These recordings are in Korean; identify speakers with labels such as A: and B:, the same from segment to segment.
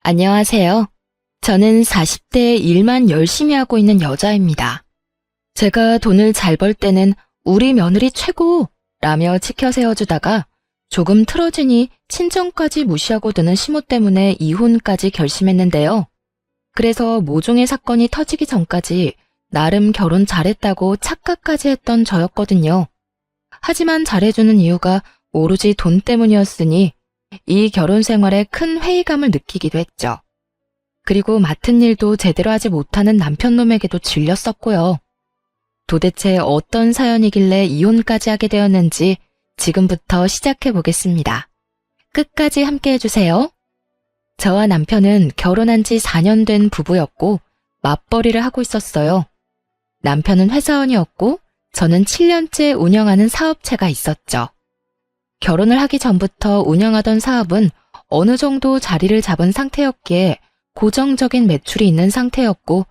A: 안녕하세요. 저는 40대에 일만 열심히 하고 있는 여자입니다. 제가 돈을 잘 벌 때는 우리 며느리 최고! 라며 치켜 세워주다가 조금 틀어지니 친정까지 무시하고 드는 시모 때문에 이혼까지 결심했는데요. 그래서 모종의 사건이 터지기 전까지 나름 결혼 잘했다고 착각까지 했던 저였거든요. 하지만 잘해주는 이유가 오로지 돈 때문이었으니 이 결혼 생활에 큰 회의감을 느끼기도 했죠. 그리고 맡은 일도 제대로 하지 못하는 남편놈에게도 질렸었고요. 도대체 어떤 사연이길래 이혼까지 하게 되었는지 지금부터 시작해 보겠습니다. 끝까지 함께 해주세요. 저와 남편은 결혼한 지 4년 된 부부였고 맞벌이를 하고 있었어요. 남편은 회사원이었고 저는 7년째 운영하는 사업체가 있었죠. 결혼을 하기 전부터 운영하던 사업은 어느 정도 자리를 잡은 상태였기에 고정적인 매출이 있는 상태였고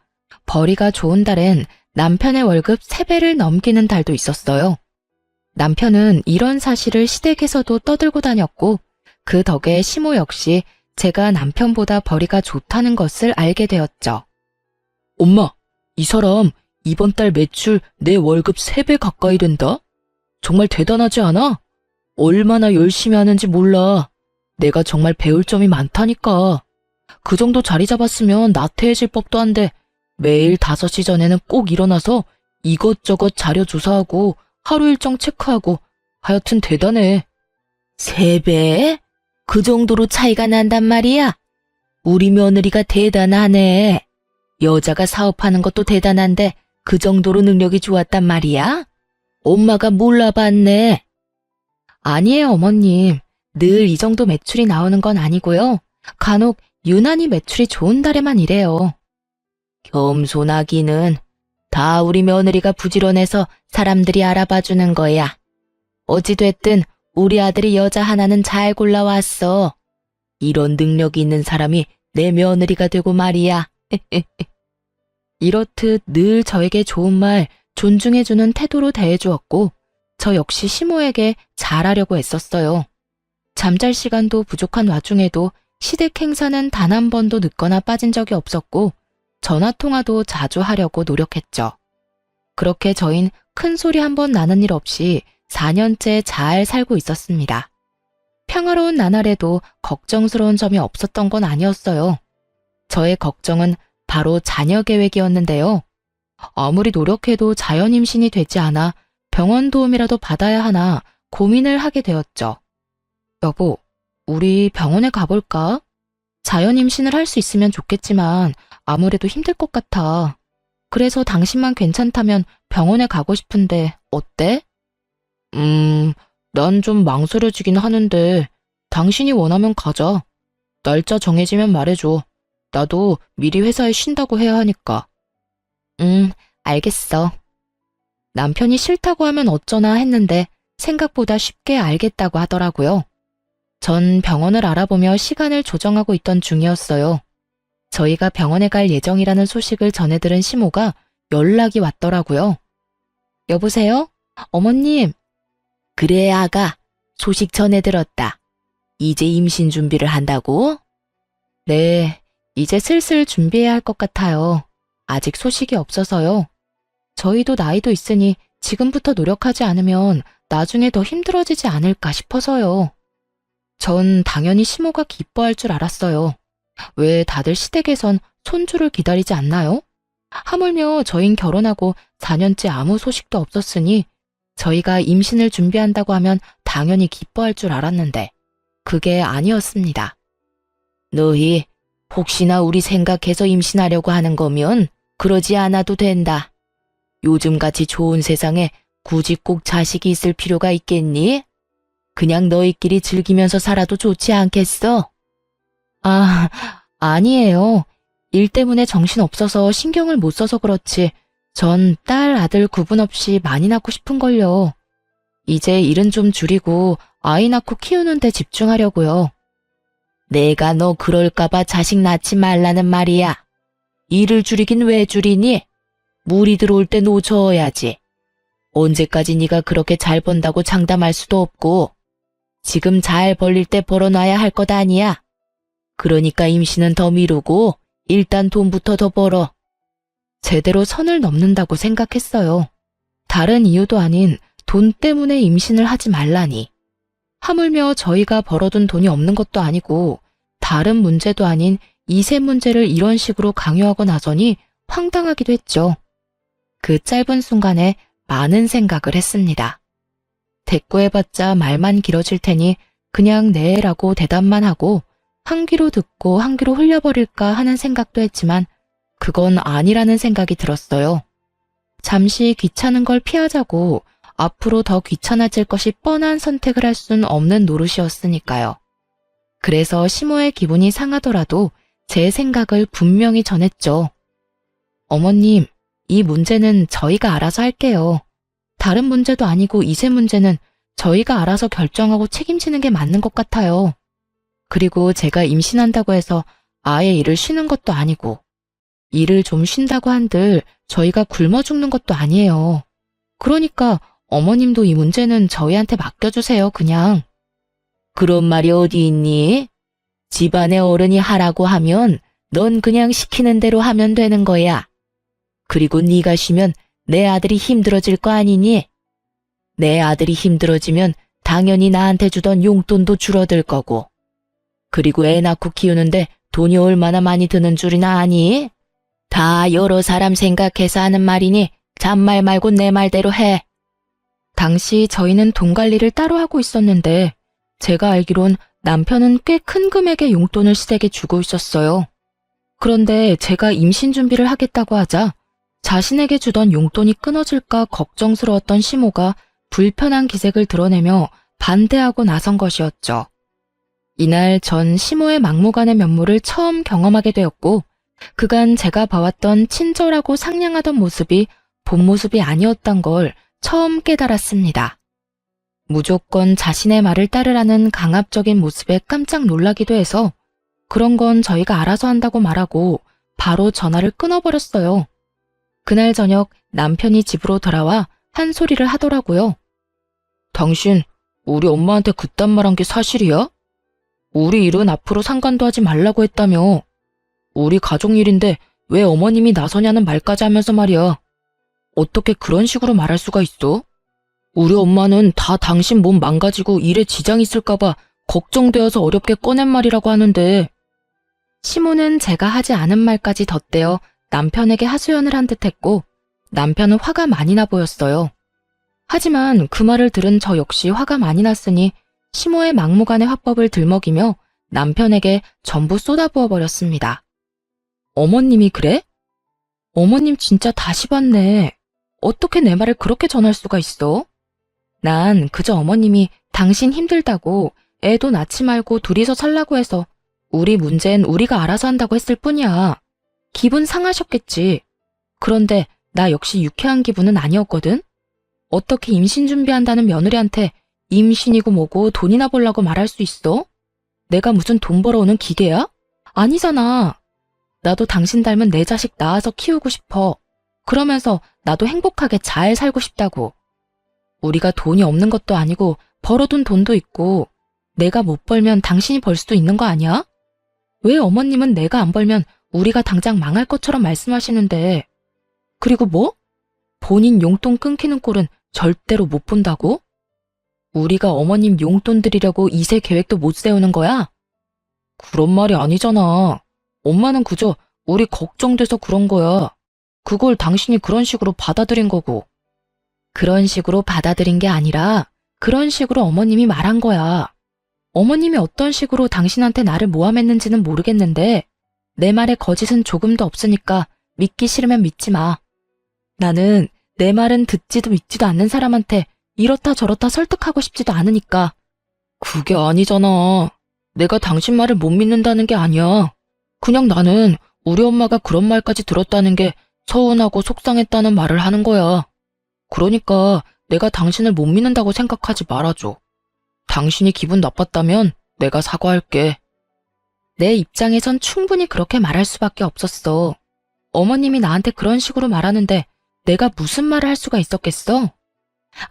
A: 벌이가 좋은 달엔 남편의 월급 3배를 넘기는 달도 있었어요. 남편은 이런 사실을 시댁에서도 떠들고 다녔고 그 덕에 시모 역시 제가 남편보다 벌이가 좋다는 것을 알게 되었죠.
B: 엄마, 이 사람 이번 달 매출 내 월급 3배 가까이 된다? 정말 대단하지 않아? 얼마나 열심히 하는지 몰라. 내가 정말 배울 점이 많다니까. 그 정도 자리 잡았으면 나태해질 법도 한데 매일 5시 전에는 꼭 일어나서 이것저것 자료 조사하고 하루 일정 체크하고 하여튼 대단해. 3배? 그 정도로 차이가 난단 말이야? 우리 며느리가 대단하네. 여자가 사업하는 것도 대단한데 그 정도로 능력이 좋았단 말이야? 엄마가 몰라봤네.
A: 아니에요, 어머님. 늘 이 정도 매출이 나오는 건 아니고요. 간혹 유난히 매출이 좋은 달에만 이래요.
B: 겸손하기는 다 우리 며느리가 부지런해서 사람들이 알아봐주는 거야. 어찌됐든 우리 아들이 여자 하나는 잘 골라왔어. 이런 능력이 있는 사람이 내 며느리가 되고 말이야.
A: 이렇듯 늘 저에게 좋은 말, 존중해주는 태도로 대해주었고 저 역시 시모에게 잘하려고 애썼어요. 잠잘 시간도 부족한 와중에도 시댁 행사는 단 한 번도 늦거나 빠진 적이 없었고 전화통화도 자주 하려고 노력했죠. 그렇게 저흰 큰 소리 한 번 나는 일 없이 4년째 잘 살고 있었습니다. 평화로운 나날에도 걱정스러운 점이 없었던 건 아니었어요. 저의 걱정은 바로 자녀 계획이었는데요. 아무리 노력해도 자연 임신이 되지 않아 병원 도움이라도 받아야 하나 고민을 하게 되었죠. 여보, 우리 병원에 가볼까? 자연 임신을 할 수 있으면 좋겠지만 아무래도 힘들 것 같아. 그래서 당신만 괜찮다면 병원에 가고 싶은데 어때?
B: 난 좀 망설여지긴 하는데 당신이 원하면 가자. 날짜 정해지면 말해줘. 나도 미리 회사에 쉰다고 해야 하니까.
A: 알겠어. 남편이 싫다고 하면 어쩌나 했는데 생각보다 쉽게 알겠다고 하더라고요. 전 병원을 알아보며 시간을 조정하고 있던 중이었어요. 저희가 병원에 갈 예정이라는 소식을 전해 들은 시모가 연락이 왔더라고요. 여보세요? 어머님.
B: 그래, 아가. 소식 전해 들었다. 이제 임신 준비를 한다고?
A: 네, 이제 슬슬 준비해야 할 것 같아요. 아직 소식이 없어서요. 저희도 나이도 있으니 지금부터 노력하지 않으면 나중에 더 힘들어지지 않을까 싶어서요. 전 당연히 시모가 기뻐할 줄 알았어요. 왜 다들 시댁에선 손주를 기다리지 않나요? 하물며 저흰 결혼하고 4년째 아무 소식도 없었으니 저희가 임신을 준비한다고 하면 당연히 기뻐할 줄 알았는데 그게 아니었습니다.
B: 너희 혹시나 우리 생각해서 임신하려고 하는 거면 그러지 않아도 된다. 요즘같이 좋은 세상에 굳이 꼭 자식이 있을 필요가 있겠니? 그냥 너희끼리 즐기면서 살아도 좋지 않겠어?
A: 아니에요. 일 때문에 정신 없어서 신경을 못 써서 그렇지. 전 딸, 아들 구분 없이 많이 낳고 싶은걸요. 이제 일은 좀 줄이고 아이 낳고 키우는 데 집중하려고요.
B: 내가 너 그럴까봐 자식 낳지 말라는 말이야. 일을 줄이긴 왜 줄이니? 물이 들어올 때 놓쳐야지. 언제까지 네가 그렇게 잘 번다고 장담할 수도 없고 지금 잘 벌릴 때 벌어놔야 할 것 아니야. 그러니까 임신은 더 미루고 일단 돈부터 더 벌어.
A: 제대로 선을 넘는다고 생각했어요. 다른 이유도 아닌 돈 때문에 임신을 하지 말라니. 하물며 저희가 벌어둔 돈이 없는 것도 아니고 다른 문제도 아닌 이세 문제를 이런 식으로 강요하고 나서니 황당하기도 했죠. 그 짧은 순간에 많은 생각을 했습니다. 대꾸해봤자 말만 길어질 테니 그냥 네라고 대답만 하고 한 귀로 듣고 한 귀로 흘려버릴까 하는 생각도 했지만 그건 아니라는 생각이 들었어요. 잠시 귀찮은 걸 피하자고 앞으로 더 귀찮아질 것이 뻔한 선택을 할 순 없는 노릇이었으니까요. 그래서 시모의 기분이 상하더라도 제 생각을 분명히 전했죠. 어머님, 이 문제는 저희가 알아서 할게요. 다른 문제도 아니고 이세 문제는 저희가 알아서 결정하고 책임지는 게 맞는 것 같아요. 그리고 제가 임신한다고 해서 아예 일을 쉬는 것도 아니고 일을 좀 쉰다고 한들 저희가 굶어 죽는 것도 아니에요. 그러니까 어머님도 이 문제는 저희한테 맡겨주세요, 그냥.
B: 그런 말이 어디 있니? 집안의 어른이 하라고 하면 넌 그냥 시키는 대로 하면 되는 거야. 그리고 네가 쉬면 내 아들이 힘들어질 거 아니니? 내 아들이 힘들어지면 당연히 나한테 주던 용돈도 줄어들 거고. 그리고 애 낳고 키우는데 돈이 얼마나 많이 드는 줄이나 아니? 다 여러 사람 생각해서 하는 말이니 잔말 말고 내 말대로 해.
A: 당시 저희는 돈 관리를 따로 하고 있었는데 제가 알기론 남편은 꽤 큰 금액의 용돈을 시댁에 주고 있었어요. 그런데 제가 임신 준비를 하겠다고 하자 자신에게 주던 용돈이 끊어질까 걱정스러웠던 시모가 불편한 기색을 드러내며 반대하고 나선 것이었죠. 이날 전 시모의 막무가내 면모를 처음 경험하게 되었고 그간 제가 봐왔던 친절하고 상냥하던 모습이 본 모습이 아니었던 걸 처음 깨달았습니다. 무조건 자신의 말을 따르라는 강압적인 모습에 깜짝 놀라기도 해서 그런 건 저희가 알아서 한다고 말하고 바로 전화를 끊어버렸어요. 그날 저녁 남편이 집으로 돌아와 한 소리를 하더라고요.
B: 당신 우리 엄마한테 그딴 말 한 게 사실이야? 우리 일은 앞으로 상관도 하지 말라고 했다며. 우리 가족 일인데 왜 어머님이 나서냐는 말까지 하면서 말이야. 어떻게 그런 식으로 말할 수가 있어? 우리 엄마는 다 당신 몸 망가지고 일에 지장 있을까봐 걱정되어서 어렵게 꺼낸 말이라고 하는데.
A: 시모는 제가 하지 않은 말까지 덧대어 남편에게 하소연을 한 듯했고 남편은 화가 많이 나 보였어요. 하지만 그 말을 들은 저 역시 화가 많이 났으니 시모의 막무가내 화법을 들먹이며 남편에게 전부 쏟아부어 버렸습니다. 어머님이 그래? 어머님 진짜 다시 봤네. 어떻게 내 말을 그렇게 전할 수가 있어? 난 그저 어머님이 당신 힘들다고 애도 낳지 말고 둘이서 살라고 해서 우리 문제는 우리가 알아서 한다고 했을 뿐이야. 기분 상하셨겠지. 그런데 나 역시 유쾌한 기분은 아니었거든. 어떻게 임신 준비한다는 며느리한테 임신이고 뭐고 돈이나 벌라고 말할 수 있어? 내가 무슨 돈 벌어오는 기계야? 아니잖아. 나도 당신 닮은 내 자식 낳아서 키우고 싶어. 그러면서 나도 행복하게 잘 살고 싶다고. 우리가 돈이 없는 것도 아니고 벌어둔 돈도 있고 내가 못 벌면 당신이 벌 수도 있는 거 아니야? 왜 어머님은 내가 안 벌면 우리가 당장 망할 것처럼 말씀하시는데. 그리고 뭐? 본인 용돈 끊기는 꼴은 절대로 못 본다고? 우리가 어머님 용돈 드리려고 이세 계획도 못 세우는 거야? 그런 말이 아니잖아. 엄마는 그저 우리 걱정돼서 그런 거야. 그걸 당신이 그런 식으로 받아들인 거고. 그런 식으로 받아들인 게 아니라 그런 식으로 어머님이 말한 거야. 어머님이 어떤 식으로 당신한테 나를 모함했는지는 모르겠는데 내 말에 거짓은 조금도 없으니까 믿기 싫으면 믿지 마. 나는 내 말은 듣지도 믿지도 않는 사람한테 이렇다 저렇다 설득하고 싶지도 않으니까.
B: 그게 아니잖아. 내가 당신 말을 못 믿는다는 게 아니야. 그냥 나는 우리 엄마가 그런 말까지 들었다는 게 서운하고 속상했다는 말을 하는 거야. 그러니까 내가 당신을 못 믿는다고 생각하지 말아줘. 당신이 기분 나빴다면 내가 사과할게.
A: 내 입장에선 충분히 그렇게 말할 수밖에 없었어. 어머님이 나한테 그런 식으로 말하는데 내가 무슨 말을 할 수가 있었겠어?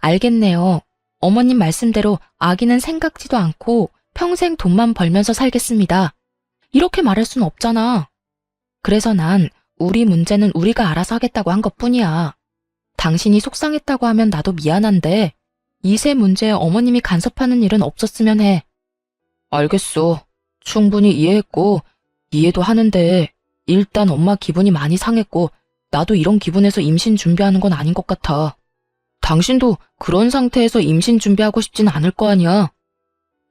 A: 알겠네요. 어머님 말씀대로 아기는 생각지도 않고 평생 돈만 벌면서 살겠습니다. 이렇게 말할 순 없잖아. 그래서 난 우리 문제는 우리가 알아서 하겠다고 한 것뿐이야. 당신이 속상했다고 하면 나도 미안한데 이세 문제에 어머님이 간섭하는 일은 없었으면 해.
B: 알겠어. 충분히 이해했고, 이해도 하는데, 일단 엄마 기분이 많이 상했고, 나도 이런 기분에서 임신 준비하는 건 아닌 것 같아. 당신도 그런 상태에서 임신 준비하고 싶진 않을 거 아니야.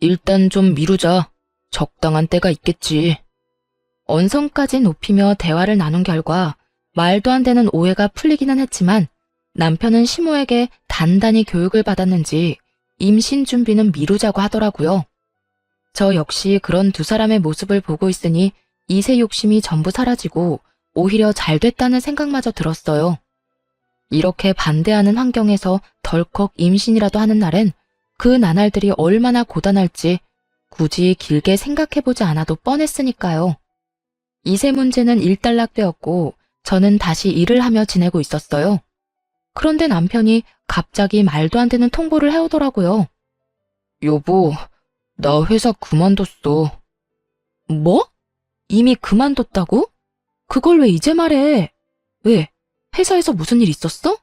B: 일단 좀 미루자. 적당한 때가 있겠지.
A: 언성까지 높이며 대화를 나눈 결과 말도 안 되는 오해가 풀리기는 했지만 남편은 시모에게 단단히 교육을 받았는지 임신 준비는 미루자고 하더라고요. 저 역시 그런 두 사람의 모습을 보고 있으니 이세 욕심이 전부 사라지고 오히려 잘 됐다는 생각마저 들었어요. 이렇게 반대하는 환경에서 덜컥 임신이라도 하는 날엔 그 나날들이 얼마나 고단할지 굳이 길게 생각해보지 않아도 뻔했으니까요. 이세 문제는 일단락되었고 저는 다시 일을 하며 지내고 있었어요. 그런데 남편이 갑자기 말도 안 되는 통보를 해오더라고요.
B: 여보, 나 회사 그만뒀어.
A: 뭐? 이미 그만뒀다고? 그걸 왜 이제 말해? 왜? 회사에서 무슨 일 있었어?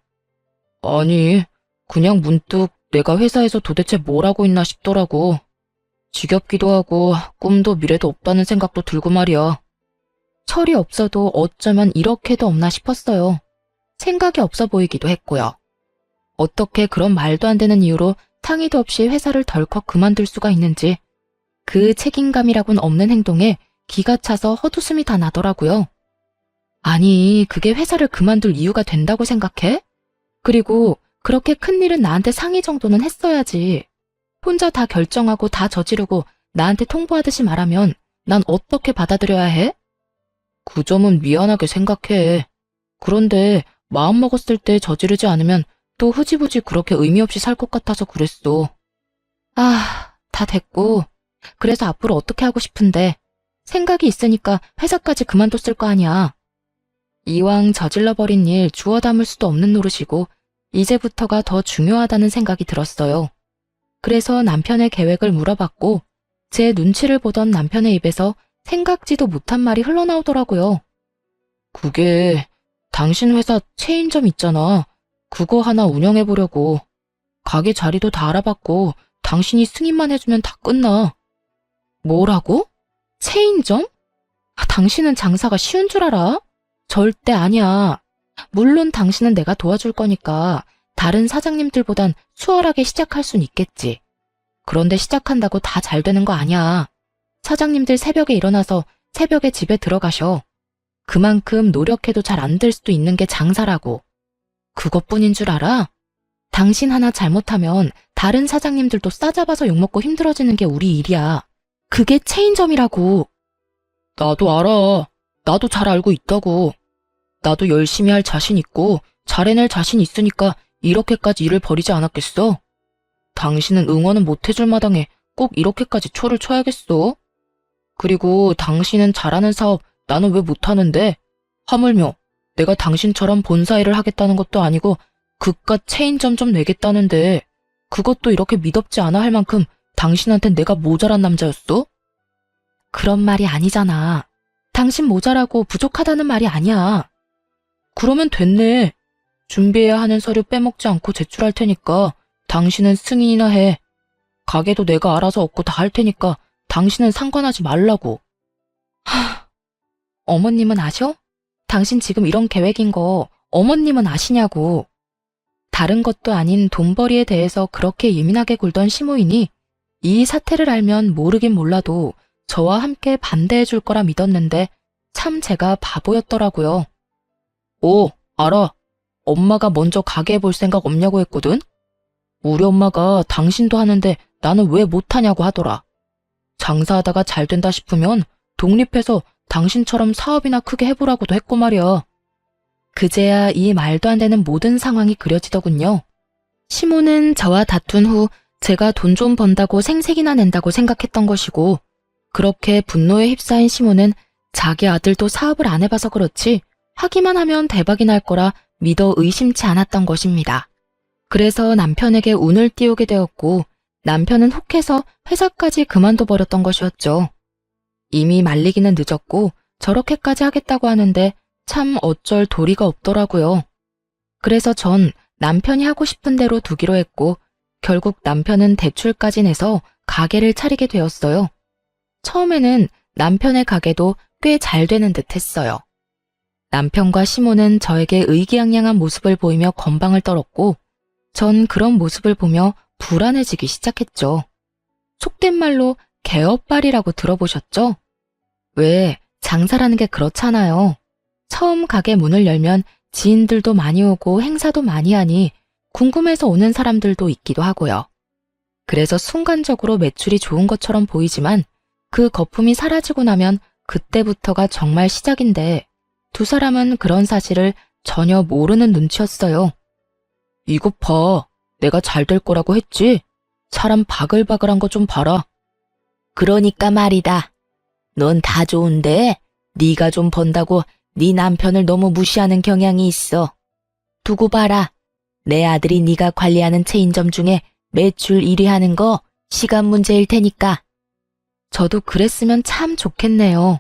B: 아니, 그냥 문득 내가 회사에서 도대체 뭘 하고 있나 싶더라고. 지겹기도 하고 꿈도 미래도 없다는 생각도 들고 말이야.
A: 철이 없어도 어쩌면 이렇게도 없나 싶었어요. 생각이 없어 보이기도 했고요. 어떻게 그런 말도 안 되는 이유로 상의도 없이 회사를 덜컥 그만둘 수가 있는지 그 책임감이라곤 없는 행동에 기가 차서 헛웃음이 다 나더라고요. 아니, 그게 회사를 그만둘 이유가 된다고 생각해? 그리고 그렇게 큰일은 나한테 상의 정도는 했어야지. 혼자 다 결정하고 다 저지르고 나한테 통보하듯이 말하면 난 어떻게 받아들여야 해?
B: 그 점은 미안하게 생각해. 그런데 마음먹었을 때 저지르지 않으면 또 흐지부지 그렇게 의미 없이 살 것 같아서 그랬어.
A: 다 됐고. 그래서 앞으로 어떻게 하고 싶은데 생각이 있으니까 회사까지 그만뒀을 거 아니야. 이왕 저질러버린 일 주워 담을 수도 없는 노릇이고 이제부터가 더 중요하다는 생각이 들었어요. 그래서 남편의 계획을 물어봤고 제 눈치를 보던 남편의 입에서 생각지도 못한 말이 흘러나오더라고요.
B: 그게 당신 회사 체인점 있잖아. 그거 하나 운영해보려고. 가게 자리도 다 알아봤고 당신이 승인만 해주면 다 끝나.
A: 뭐라고? 체인점? 당신은 장사가 쉬운 줄 알아? 절대 아니야. 물론 당신은 내가 도와줄 거니까 다른 사장님들보단 수월하게 시작할 순 있겠지. 그런데 시작한다고 다 잘 되는 거 아니야. 사장님들 새벽에 일어나서 새벽에 집에 들어가셔. 그만큼 노력해도 잘 안 될 수도 있는 게 장사라고. 그것뿐인 줄 알아? 당신 하나 잘못하면 다른 사장님들도 싸잡아서 욕먹고 힘들어지는 게 우리 일이야. 그게 체인점이라고.
B: 나도 알아. 나도 잘 알고 있다고. 나도 열심히 할 자신 있고 잘 해낼 자신 있으니까 이렇게까지 일을 벌이지 않았겠어? 당신은 응원은 못 해줄 마당에 꼭 이렇게까지 초를 쳐야겠어? 그리고 당신은 잘하는 사업 나는 왜 못하는데? 하물며 내가 당신처럼 본사 일을 하겠다는 것도 아니고 그깟 체인점 좀 내겠다는데 그것도 이렇게 미덥지 않아 할 만큼 당신한텐 내가 모자란 남자였어?
A: 그런 말이 아니잖아. 당신 모자라고 부족하다는 말이 아니야.
B: 그러면 됐네. 준비해야 하는 서류 빼먹지 않고 제출할 테니까 당신은 승인이나 해. 가게도 내가 알아서 얻고 다 할 테니까 당신은 상관하지 말라고.
A: 어머님은 아셔? 당신 지금 이런 계획인 거 어머님은 아시냐고. 다른 것도 아닌 돈벌이에 대해서 그렇게 예민하게 굴던 시모이니 이 사태를 알면 모르긴 몰라도 저와 함께 반대해 줄 거라 믿었는데 참 제가 바보였더라고요.
B: 오, 알아. 엄마가 먼저 가게 해볼 생각 없냐고 했거든? 우리 엄마가 당신도 하는데 나는 왜 못하냐고 하더라. 장사하다가 잘 된다 싶으면 독립해서 당신처럼 사업이나 크게 해보라고도 했고 말이야.
A: 그제야 이 말도 안 되는 모든 상황이 그려지더군요. 시모는 저와 다툰 후 제가 돈 좀 번다고 생색이나 낸다고 생각했던 것이고 그렇게 분노에 휩싸인 시모는 자기 아들도 사업을 안 해봐서 그렇지 하기만 하면 대박이 날 거라 믿어 의심치 않았던 것입니다. 그래서 남편에게 운을 띄우게 되었고 남편은 혹해서 회사까지 그만둬 버렸던 것이었죠. 이미 말리기는 늦었고 저렇게까지 하겠다고 하는데 참 어쩔 도리가 없더라고요. 그래서 전 남편이 하고 싶은 대로 두기로 했고 결국 남편은 대출까지 내서 가게를 차리게 되었어요. 처음에는 남편의 가게도 꽤 잘 되는 듯 했어요. 남편과 시모는 저에게 의기양양한 모습을 보이며 건방을 떨었고 전 그런 모습을 보며 불안해지기 시작했죠. 속된 말로 개업발이라고 들어보셨죠? 왜 장사라는 게 그렇잖아요. 처음 가게 문을 열면 지인들도 많이 오고 행사도 많이 하니 궁금해서 오는 사람들도 있기도 하고요. 그래서 순간적으로 매출이 좋은 것처럼 보이지만 그 거품이 사라지고 나면 그때부터가 정말 시작인데 두 사람은 그런 사실을 전혀 모르는 눈치였어요. 이것 봐. 내가 잘 될 거라고 했지? 사람 바글바글한 거 좀 봐라. 그러니까 말이다. 넌 다 좋은데 네가 좀 번다고 네 남편을 너무 무시하는 경향이 있어. 두고 봐라. 내 아들이 네가 관리하는 체인점 중에 매출 1위 하는 거 시간 문제일 테니까. 저도 그랬으면 참 좋겠네요.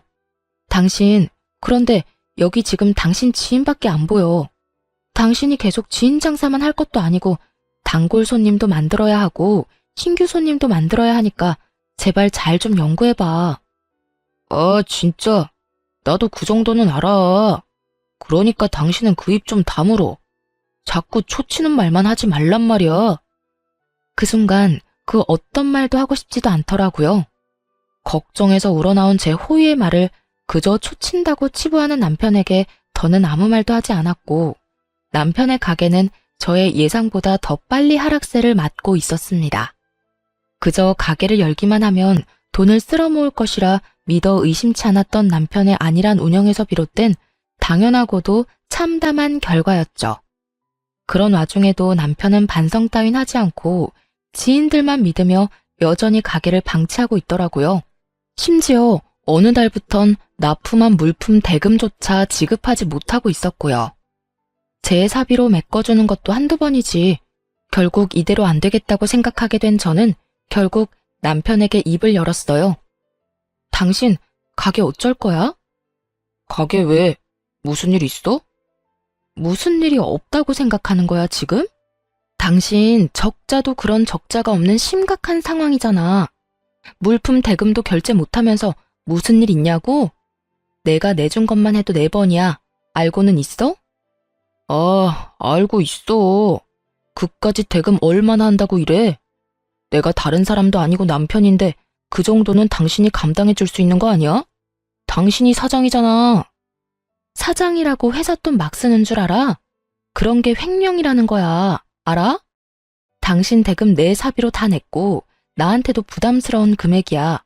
A: 당신, 그런데 여기 지금 당신 지인밖에 안 보여. 당신이 계속 지인 장사만 할 것도 아니고 단골 손님도 만들어야 하고 신규 손님도 만들어야 하니까 제발 잘 좀 연구해봐. 아, 진짜. 나도 그 정도는 알아. 그러니까 당신은 그 입 좀 다물어. 자꾸 초치는 말만 하지 말란 말이야. 그 순간 그 어떤 말도 하고 싶지도 않더라고요. 걱정해서 우러나온 제 호의의 말을 그저 초친다고 치부하는 남편에게 더는 아무 말도 하지 않았고 남편의 가게는 저의 예상보다 더 빨리 하락세를 맞고 있었습니다. 그저 가게를 열기만 하면 돈을 쓸어 모을 것이라 믿어 의심치 않았던 남편의 안일한 운영에서 비롯된 당연하고도 참담한 결과였죠. 그런 와중에도 남편은 반성 따윈 하지 않고 지인들만 믿으며 여전히 가게를 방치하고 있더라고요. 심지어 어느 달부턴 납품한 물품 대금조차 지급하지 못하고 있었고요. 제 사비로 메꿔주는 것도 한두 번이지. 결국 이대로 안 되겠다고 생각하게 된 저는 결국 남편에게 입을 열었어요. 당신 가게 어쩔 거야? 가게 왜? 무슨 일 있어? 무슨 일이 없다고 생각하는 거야, 지금? 당신 적자도 그런 적자가 없는 심각한 상황이잖아. 물품 대금도 결제 못하면서 무슨 일 있냐고? 내가 내준 것만 해도 4번이야. 알고는 있어? 아, 알고 있어. 그까지 대금 얼마나 한다고 이래? 내가 다른 사람도 아니고 남편인데 그 정도는 당신이 감당해 줄 수 있는 거 아니야? 당신이 사장이잖아. 사장이라고 회사 돈 막 쓰는 줄 알아? 그런 게 횡령이라는 거야. 알아? 당신 대금 내 사비로 다 냈고 나한테도 부담스러운 금액이야.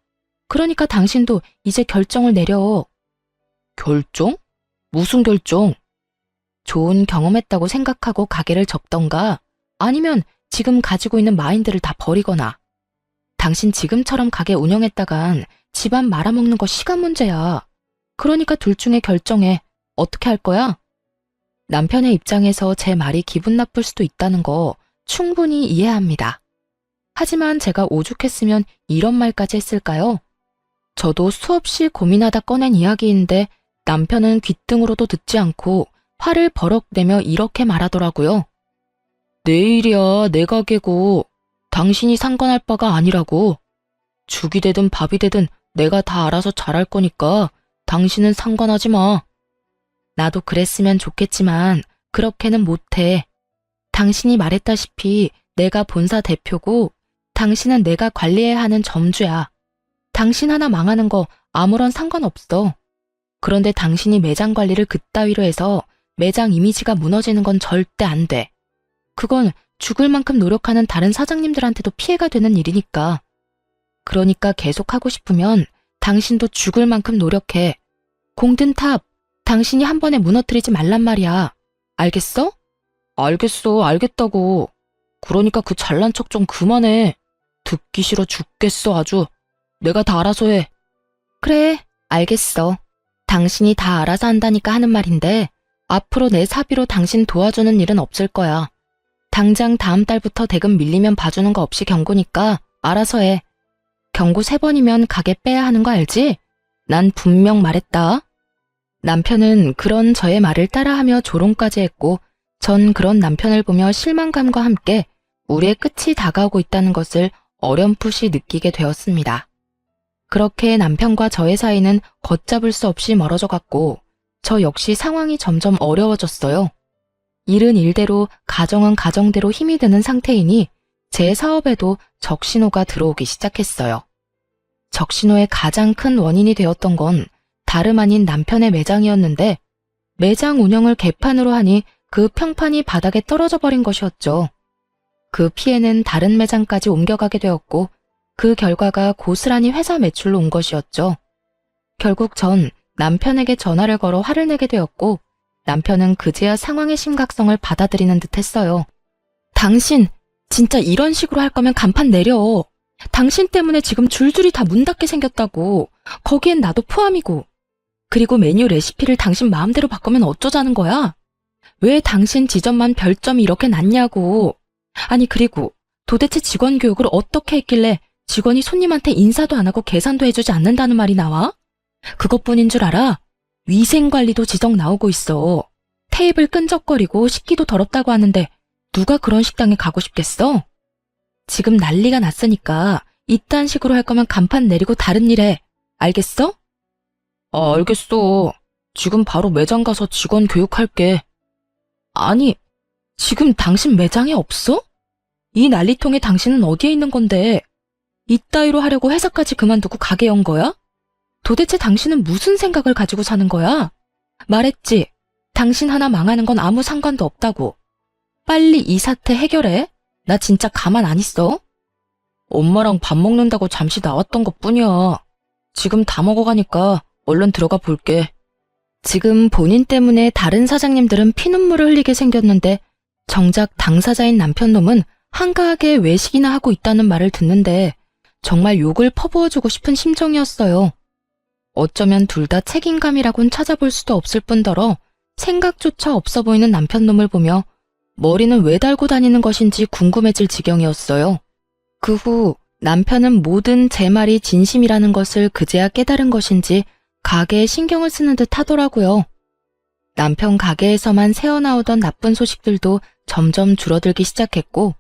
A: 그러니까 당신도 이제 결정을 내려. 결정? 무슨 결정? 좋은 경험했다고 생각하고 가게를 접던가 아니면 지금 가지고 있는 마인드를 다 버리거나. 당신 지금처럼 가게 운영했다간 집안 말아먹는 거 시간 문제야. 그러니까 둘 중에 결정해. 어떻게 할 거야? 남편의 입장에서 제 말이 기분 나쁠 수도 있다는 거 충분히 이해합니다. 하지만 제가 오죽했으면 이런 말까지 했을까요? 저도 수없이 고민하다 꺼낸 이야기인데 남편은 귓등으로도 듣지 않고 화를 버럭 내며 이렇게 말하더라고요. 내 일이야, 내 가게고 당신이 상관할 바가 아니라고. 죽이 되든 밥이 되든 내가 다 알아서 잘할 거니까 당신은 상관하지 마. 나도 그랬으면 좋겠지만 그렇게는 못해. 당신이 말했다시피 내가 본사 대표고 당신은 내가 관리해야 하는 점주야. 당신 하나 망하는 거 아무런 상관없어. 그런데 당신이 매장 관리를 그따위로 해서 매장 이미지가 무너지는 건 절대 안 돼. 그건 죽을 만큼 노력하는 다른 사장님들한테도 피해가 되는 일이니까. 그러니까 계속 하고 싶으면 당신도 죽을 만큼 노력해. 공든 탑, 당신이 한 번에 무너뜨리지 말란 말이야. 알겠어? 알겠어, 알겠다고. 그러니까 그 잘난 척 좀 그만해. 듣기 싫어 죽겠어 아주. 내가 다 알아서 해. 그래, 알겠어. 당신이 다 알아서 한다니까 하는 말인데 앞으로 내 사비로 당신 도와주는 일은 없을 거야. 당장 다음 달부터 대금 밀리면 봐주는 거 없이 경고니까 알아서 해. 경고 3번이면 가게 빼야 하는 거 알지? 난 분명 말했다. 남편은 그런 저의 말을 따라하며 조롱까지 했고, 전 그런 남편을 보며 실망감과 함께 우리의 끝이 다가오고 있다는 것을 어렴풋이 느끼게 되었습니다. 그렇게 남편과 저의 사이는 걷잡을 수 없이 멀어져 갔고, 저 역시 상황이 점점 어려워졌어요. 일은 일대로, 가정은 가정대로 힘이 드는 상태이니 제 사업에도 적신호가 들어오기 시작했어요. 적신호의 가장 큰 원인이 되었던 건 다름 아닌 남편의 매장이었는데, 매장 운영을 개판으로 하니 그 평판이 바닥에 떨어져 버린 것이었죠. 그 피해는 다른 매장까지 옮겨가게 되었고, 그 결과가 고스란히 회사 매출로 온 것이었죠. 결국 전 남편에게 전화를 걸어 화를 내게 되었고, 남편은 그제야 상황의 심각성을 받아들이는 듯 했어요. 당신, 진짜 이런 식으로 할 거면 간판 내려. 당신 때문에 지금 줄줄이 다 문 닫게 생겼다고. 거기엔 나도 포함이고. 그리고 메뉴 레시피를 당신 마음대로 바꾸면 어쩌자는 거야? 왜 당신 지점만 별점이 이렇게 낮냐고. 아니, 그리고 도대체 직원 교육을 어떻게 했길래 직원이 손님한테 인사도 안 하고 계산도 해주지 않는다는 말이 나와? 그것뿐인 줄 알아? 위생관리도 지적 나오고 있어. 테이블 끈적거리고 식기도 더럽다고 하는데 누가 그런 식당에 가고 싶겠어? 지금 난리가 났으니까 이딴 식으로 할 거면 간판 내리고 다른 일 해. 알겠어?
B: 알겠어. 지금 바로 매장 가서 직원 교육할게.
A: 아니, 지금 당신 매장에 없어? 이 난리통에 당신은 어디에 있는 건데? 이따위로 하려고 회사까지 그만두고 가게 연 거야? 도대체 당신은 무슨 생각을 가지고 사는 거야? 말했지. 당신 하나 망하는 건 아무 상관도 없다고. 빨리 이 사태 해결해. 나 진짜 가만 안 있어.
B: 엄마랑 밥 먹는다고 잠시 나왔던 것뿐이야. 지금 다 먹어가니까 얼른 들어가 볼게.
A: 지금 본인 때문에 다른 사장님들은 피눈물을 흘리게 생겼는데 정작 당사자인 남편놈은 한가하게 외식이나 하고 있다는 말을 듣는데 정말 욕을 퍼부어주고 싶은 심정이었어요. 어쩌면 둘 다 책임감이라곤 찾아볼 수도 없을 뿐더러 생각조차 없어 보이는 남편놈을 보며 머리는 왜 달고 다니는 것인지 궁금해질 지경이었어요. 그 후 남편은 모든 제 말이 진심이라는 것을 그제야 깨달은 것인지 가게에 신경을 쓰는 듯 하더라고요. 남편 가게에서만 새어나오던 나쁜 소식들도 점점 줄어들기 시작했고,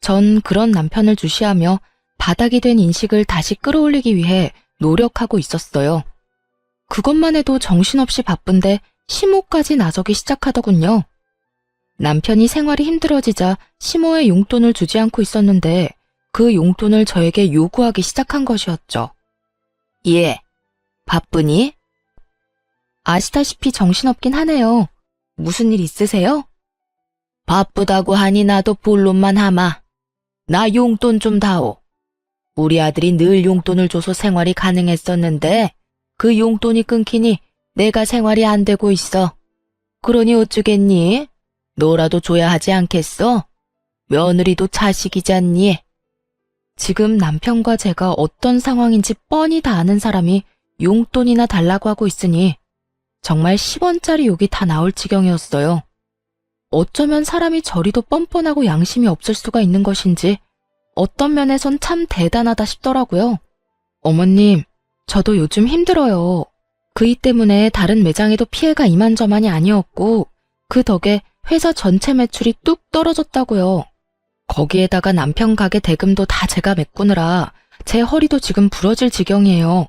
A: 전 그런 남편을 주시하며 바닥이 된 인식을 다시 끌어올리기 위해 노력하고 있었어요. 그것만 해도 정신없이 바쁜데 시모까지 나서기 시작하더군요. 남편이 생활이 힘들어지자 시모의 용돈을 주지 않고 있었는데 그 용돈을 저에게 요구하기 시작한 것이었죠. 예, 바쁘니? 아시다시피 정신없긴 하네요. 무슨 일 있으세요? 바쁘다고 하니 나도 본론만 하마. 나 용돈 좀 다오. 우리 아들이 늘 용돈을 줘서 생활이 가능했었는데 그 용돈이 끊기니 내가 생활이 안 되고 있어. 그러니 어쩌겠니? 너라도 줘야 하지 않겠어? 며느리도 자식이잖니. 지금 남편과 제가 어떤 상황인지 뻔히 다 아는 사람이 용돈이나 달라고 하고 있으니 정말 10원짜리 욕이 다 나올 지경이었어요. 어쩌면 사람이 저리도 뻔뻔하고 양심이 없을 수가 있는 것인지 어떤 면에선 참 대단하다 싶더라고요. 어머님, 저도 요즘 힘들어요. 그 일 때문에 다른 매장에도 피해가 이만저만이 아니었고 그 덕에 회사 전체 매출이 뚝 떨어졌다고요. 거기에다가 남편 가게 대금도 다 제가 메꾸느라 제 허리도 지금 부러질 지경이에요.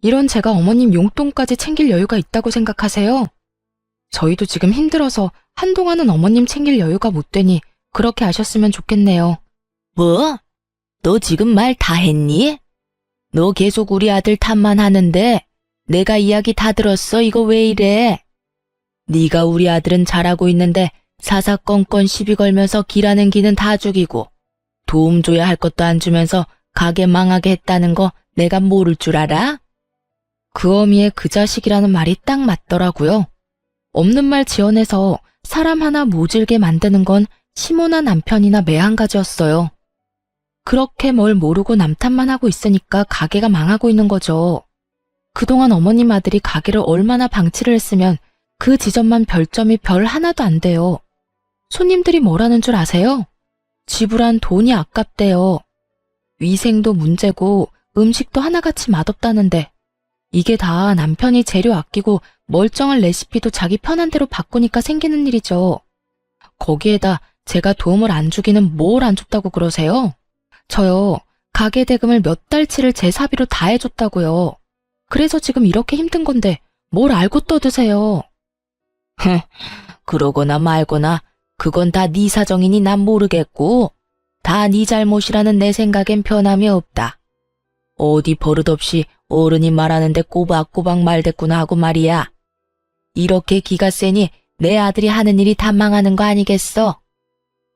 A: 이런 제가 어머님 용돈까지 챙길 여유가 있다고 생각하세요? 저희도 지금 힘들어서 한동안은 어머님 챙길 여유가 못 되니 그렇게 아셨으면 좋겠네요. 뭐? 너 지금 말 다 했니? 너 계속 우리 아들 탓만 하는데 내가 이야기 다 들었어. 이거 왜 이래? 네가 우리 아들은 잘하고 있는데 사사건건 시비 걸면서 기라는 기는 다 죽이고 도움 줘야 할 것도 안 주면서 가게 망하게 했다는 거 내가 모를 줄 알아? 그 어미의 그 자식이라는 말이 딱 맞더라고요. 없는 말 지어내서 사람 하나 모질게 만드는 건 시모나 남편이나 매한가지였어요. 그렇게 뭘 모르고 남탓만 하고 있으니까 가게가 망하고 있는 거죠. 그동안 어머님 아들이 가게를 얼마나 방치를 했으면 그 지점만 별점이 별 하나도 안 돼요. 손님들이 뭐라는 줄 아세요? 지불한 돈이 아깝대요. 위생도 문제고 음식도 하나같이 맛없다는데 이게 다 남편이 재료 아끼고 멀쩡한 레시피도 자기 편한 대로 바꾸니까 생기는 일이죠. 거기에다 제가 도움을 안 주기는 뭘 안 줬다고 그러세요? 저요, 가게 대금을 몇 달치를 제 사비로 다 해줬다고요. 그래서 지금 이렇게 힘든 건데 뭘 알고 떠드세요?
B: 그러거나 말거나 그건 다 네 사정이니 난 모르겠고 다 네 잘못이라는 내 생각엔 변함이 없다. 어디 버릇없이 어른이 말하는데 꼬박꼬박 말댔구나 하고 말이야. 이렇게 기가 세니 내 아들이 하는 일이 다 망하는 거 아니겠어?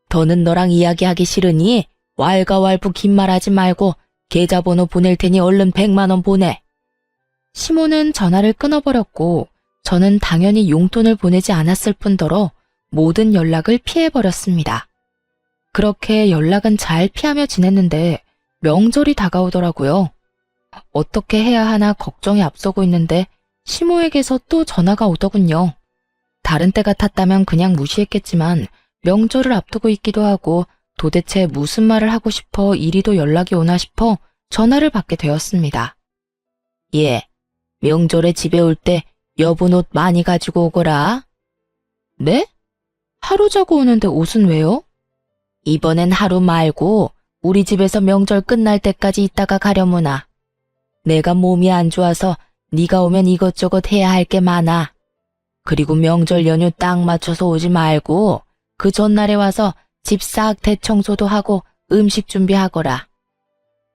B: 더는 너랑 이야기하기 싫으니 왈가왈부 긴 말하지 말고 계좌번호 보낼 테니 얼른 100만 원 보내.
A: 시모는 전화를 끊어버렸고 저는 당연히 용돈을 보내지 않았을 뿐더러 모든 연락을 피해버렸습니다. 그렇게 연락은 잘 피하며 지냈는데 명절이 다가오더라고요. 어떻게 해야 하나 걱정이 앞서고 있는데 시모에게서 또 전화가 오더군요. 다른 때 같았다면 그냥 무시했겠지만 명절을 앞두고 있기도 하고 도대체 무슨 말을 하고 싶어 이리도 연락이 오나 싶어 전화를 받게 되었습니다.
B: 예, 명절에 집에 올 때 여분 옷 많이 가지고 오거라.
A: 네? 하루 자고 오는데 옷은 왜요?
B: 이번엔 하루 말고 우리 집에서 명절 끝날 때까지 있다가 가려무나. 내가 몸이 안 좋아서 네가 오면 이것저것 해야 할 게 많아. 그리고 명절 연휴 딱 맞춰서 오지 말고 그 전날에 와서 집 싹 대청소도 하고 음식 준비하거라.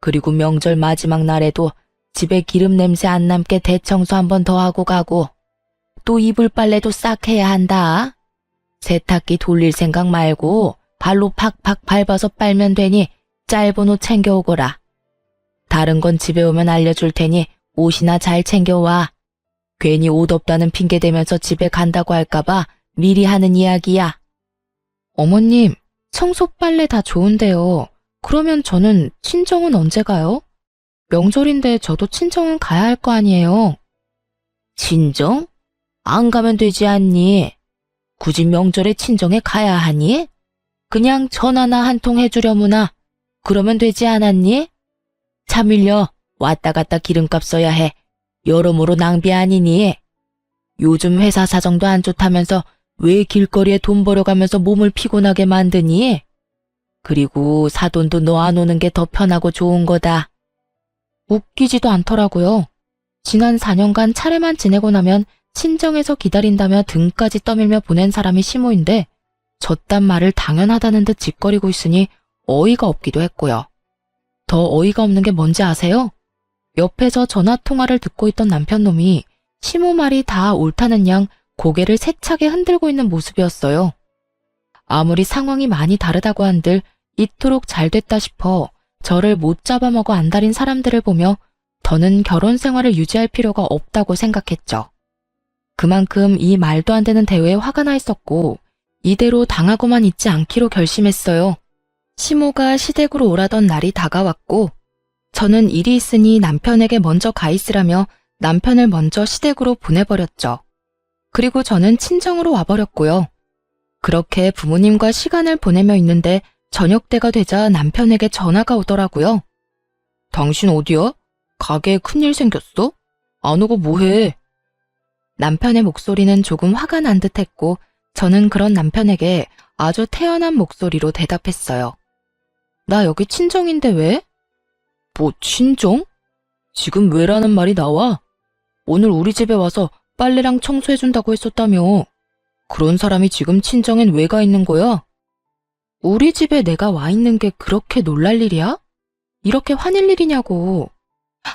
B: 그리고 명절 마지막 날에도 집에 기름 냄새 안 남게 대청소 한 번 더 하고 가고 또 이불 빨래도 싹 해야 한다. 세탁기 돌릴 생각 말고 발로 팍팍 밟아서 빨면 되니 짧은 옷 챙겨오거라. 다른 건 집에 오면 알려줄 테니 옷이나 잘 챙겨와. 괜히 옷 없다는 핑계 대면서 집에 간다고 할까봐 미리 하는 이야기야.
A: 어머님, 청소 빨래 다 좋은데요. 그러면 저는 친정은 언제 가요? 명절인데 저도 친정은 가야 할 거 아니에요.
B: 친정? 안 가면 되지 않니? 굳이 명절에 친정에 가야 하니? 그냥 전화나 한 통 해주려무나. 그러면 되지 않았니? 차 밀려 왔다 갔다 기름값 써야 해. 여러모로 낭비 아니니? 요즘 회사 사정도 안 좋다면서 왜 길거리에 돈 벌어가면서 몸을 피곤하게 만드니? 그리고 사돈도 너 안 오는 게 더 편하고 좋은 거다.
A: 웃기지도 않더라고요. 지난 4년간 차례만 지내고 나면 친정에서 기다린다며 등까지 떠밀며 보낸 사람이 시모인데 저딴 말을 당연하다는 듯 짓거리고 있으니 어이가 없기도 했고요. 더 어이가 없는 게 뭔지 아세요? 옆에서 전화통화를 듣고 있던 남편놈이 시모 말이 다 옳다는 양 고개를 세차게 흔들고 있는 모습이었어요. 아무리 상황이 많이 다르다고 한들 이토록 잘 됐다 싶어 저를 못 잡아먹어 안달인 사람들을 보며 더는 결혼 생활을 유지할 필요가 없다고 생각했죠. 그만큼 이 말도 안 되는 대우에 화가 나 있었고 이대로 당하고만 있지 않기로 결심했어요. 시모가 시댁으로 오라던 날이 다가왔고 저는 일이 있으니 남편에게 먼저 가 있으라며 남편을 먼저 시댁으로 보내버렸죠. 그리고 저는 친정으로 와버렸고요. 그렇게 부모님과 시간을 보내며 있는데 저녁 때가 되자 남편에게 전화가 오더라고요.
B: 당신 어디야? 가게에 큰일 생겼어? 안 오고 뭐해?
A: 남편의 목소리는 조금 화가 난 듯했고 저는 그런 남편에게 아주 태연한 목소리로 대답했어요. 나 여기 친정인데 왜?
B: 뭐 친정? 지금 왜라는 말이 나와? 오늘 우리 집에 와서 빨래랑 청소해준다고 했었다며. 그런 사람이 지금 친정엔 왜 가 있는 거야?
A: 우리 집에 내가 와 있는 게 그렇게 놀랄 일이야? 이렇게 화낼 일이냐고.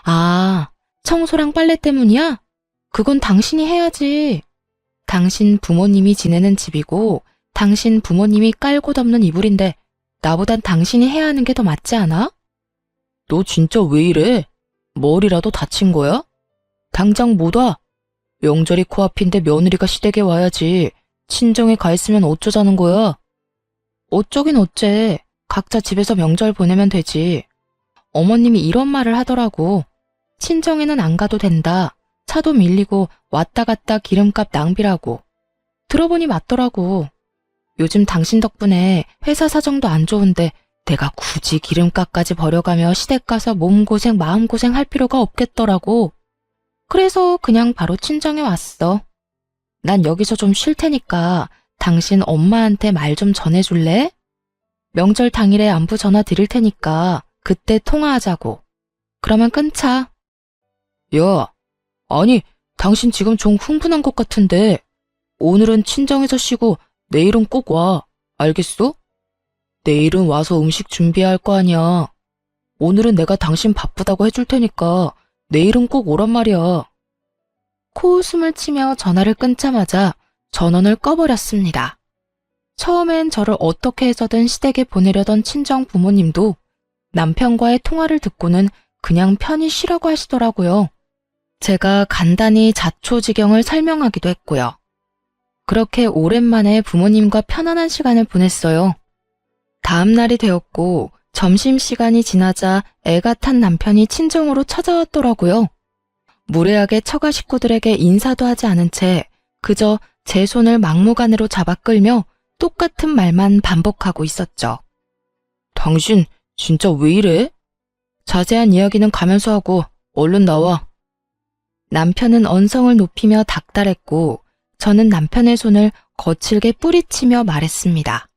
A: 아, 청소랑 빨래 때문이야? 그건 당신이 해야지. 당신 부모님이 지내는 집이고 당신 부모님이 깔고 덮는 이불인데 나보단 당신이 해야 하는 게 더 맞지 않아?
B: 너 진짜 왜 이래? 머리라도 다친 거야? 당장 못 와. 명절이 코앞인데 며느리가 시댁에 와야지. 친정에 가 있으면 어쩌자는 거야?
A: 어쩌긴 어째. 각자 집에서 명절 보내면 되지. 어머님이 이런 말을 하더라고. 친정에는 안 가도 된다. 차도 밀리고 왔다 갔다 기름값 낭비라고. 들어보니 맞더라고. 요즘 당신 덕분에 회사 사정도 안 좋은데 내가 굳이 기름값까지 버려가며 시댁 가서 몸고생 마음고생 할 필요가 없겠더라고. 그래서 그냥 바로 친정에 왔어. 난 여기서 좀 쉴 테니까 당신 엄마한테 말 좀 전해줄래? 명절 당일에 안부 전화 드릴 테니까 그때 통화하자고. 그러면 끊자.
B: 야, 아니, 당신 지금 좀 흥분한 것 같은데 오늘은 친정에서 쉬고 내일은 꼭 와. 알겠어? 내일은 와서 음식 준비해야 할 거 아니야. 오늘은 내가 당신 바쁘다고 해줄 테니까 내일은 꼭 오란 말이야.
A: 코웃음을 치며 전화를 끊자마자 전원을 꺼버렸습니다. 처음엔 저를 어떻게 해서든 시댁에 보내려던 친정 부모님도 남편과의 통화를 듣고는 그냥 편히 쉬라고 하시더라고요. 제가 간단히 자초지경을 설명하기도 했고요. 그렇게 오랜만에 부모님과 편안한 시간을 보냈어요. 다음 날이 되었고 점심시간이 지나자 애가 탄 남편이 친정으로 찾아왔더라고요. 무례하게 처가 식구들에게 인사도 하지 않은 채 그저 제 손을 막무가내로 잡아 끌며 똑같은 말만 반복하고 있었죠.
B: 당신 진짜 왜 이래? 자세한 이야기는 가면서 하고 얼른 나와.
A: 남편은 언성을 높이며 닥달했고 저는 남편의 손을 거칠게 뿌리치며 말했습니다.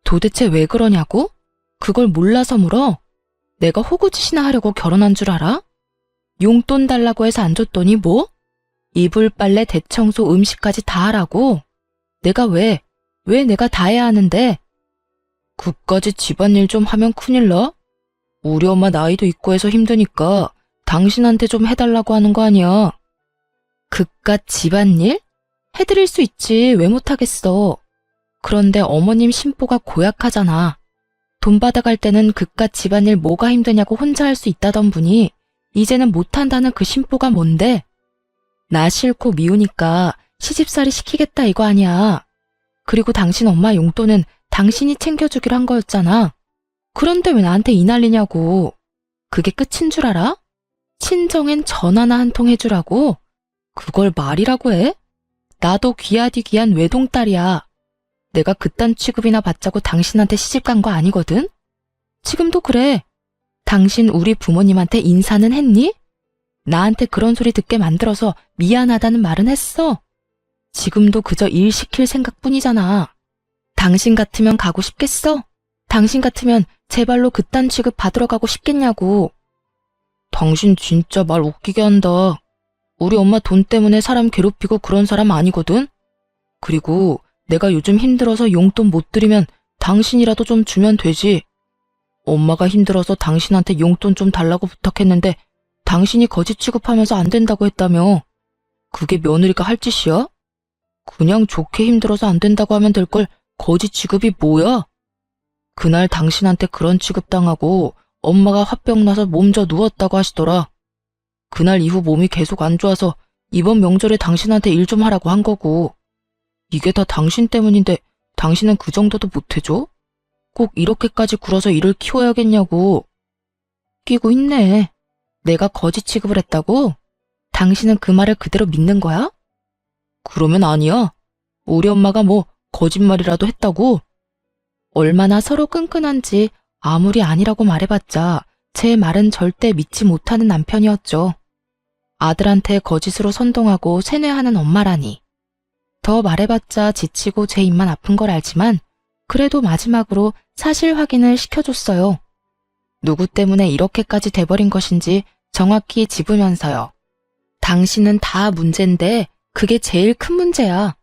A: 도대체 왜 그러냐고? 그걸 몰라서 물어? 내가 호구짓이나 하려고 결혼한 줄 알아? 용돈 달라고 해서 안 줬더니 뭐? 이불 빨래 대청소 음식까지 다 하라고? 내가 왜 내가 다 해야 하는데?
B: 그까지 집안일 좀 하면 큰일 나? 우리 엄마 나이도 있고 해서 힘드니까 당신한테 좀 해달라고 하는 거 아니야.
A: 그깟 집안일? 해드릴 수 있지 왜 못하겠어. 그런데 어머님 심보가 고약하잖아. 돈 받아갈 때는 그깟 집안일 뭐가 힘드냐고 혼자 할 수 있다던 분이 이제는 못한다는 그 심보가 뭔데? 나 싫고 미우니까 시집살이 시키겠다 이거 아니야. 그리고 당신 엄마 용돈은 당신이 챙겨주기로 한 거였잖아. 그런데 왜 나한테 이 난리냐고. 그게 끝인 줄 알아? 친정엔 전화나 한 통 해주라고? 그걸 말이라고 해? 나도 귀하디 귀한 외동딸이야. 내가 그딴 취급이나 받자고 당신한테 시집간 거 아니거든? 지금도 그래. 당신 우리 부모님한테 인사는 했니? 나한테 그런 소리 듣게 만들어서 미안하다는 말은 했어. 지금도 그저 일 시킬 생각뿐이잖아. 당신 같으면 가고 싶겠어? 당신 같으면 제 발로 그딴 취급 받으러 가고 싶겠냐고.
B: 당신 진짜 말 웃기게 한다. 우리 엄마 돈 때문에 사람 괴롭히고 그런 사람 아니거든? 그리고 내가 요즘 힘들어서 용돈 못 드리면 당신이라도 좀 주면 되지. 엄마가 힘들어서 당신한테 용돈 좀 달라고 부탁했는데 당신이 거지 취급하면서 안 된다고 했다며. 그게 며느리가 할 짓이야? 그냥 좋게 힘들어서 안 된다고 하면 될 걸 거지 취급이 뭐야? 그날 당신한테 그런 취급당하고 엄마가 화병 나서 몸져 누웠다고 하시더라. 그날 이후 몸이 계속 안 좋아서 이번 명절에 당신한테 일 좀 하라고 한 거고. 이게 다 당신 때문인데 당신은 그 정도도 못해줘? 꼭 이렇게까지 굴어서 일을 키워야겠냐고.
A: 끼고 있네. 내가 거지 취급을 했다고? 당신은 그 말을 그대로 믿는 거야?
B: 그러면 아니야. 우리 엄마가 뭐 거짓말이라도 했다고?
A: 얼마나 서로 끈끈한지 아무리 아니라고 말해봤자 제 말은 절대 믿지 못하는 남편이었죠. 아들한테 거짓으로 선동하고 세뇌하는 엄마라니. 더 말해봤자 지치고 제 입만 아픈 걸 알지만 그래도 마지막으로 사실 확인을 시켜줬어요. 누구 때문에 이렇게까지 돼버린 것인지 정확히 짚으면서요. 당신은 다 문제인데 그게 제일 큰 문제야.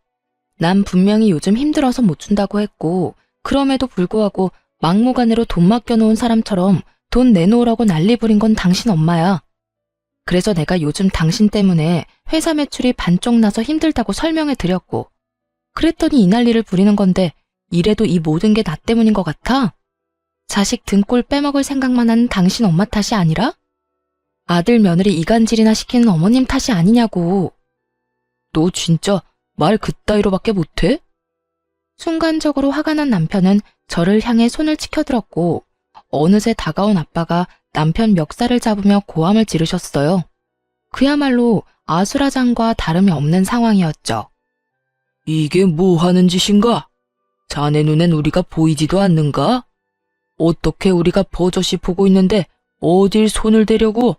A: 난 분명히 요즘 힘들어서 못 준다고 했고 그럼에도 불구하고 막무가내로 돈 맡겨놓은 사람처럼 돈 내놓으라고 난리 부린 건 당신 엄마야. 그래서 내가 요즘 당신 때문에 회사 매출이 반쪽 나서 힘들다고 설명해 드렸고 그랬더니 이 난리를 부리는 건데 이래도 이 모든 게 나 때문인 것 같아? 자식 등골 빼먹을 생각만 하는 당신 엄마 탓이 아니라? 아들 며느리 이간질이나 시키는 어머님 탓이 아니냐고.
B: 너 진짜 말 그따위로밖에 못해?
A: 순간적으로 화가 난 남편은 저를 향해 손을 치켜들었고 어느새 다가온 아빠가 남편 멱살을 잡으며 고함을 지르셨어요. 그야말로 아수라장과 다름이 없는 상황이었죠.
B: 이게 뭐 하는 짓인가? 자네 눈엔 우리가 보이지도 않는가? 어떻게 우리가 버젓이 보고 있는데 어딜 손을 대려고?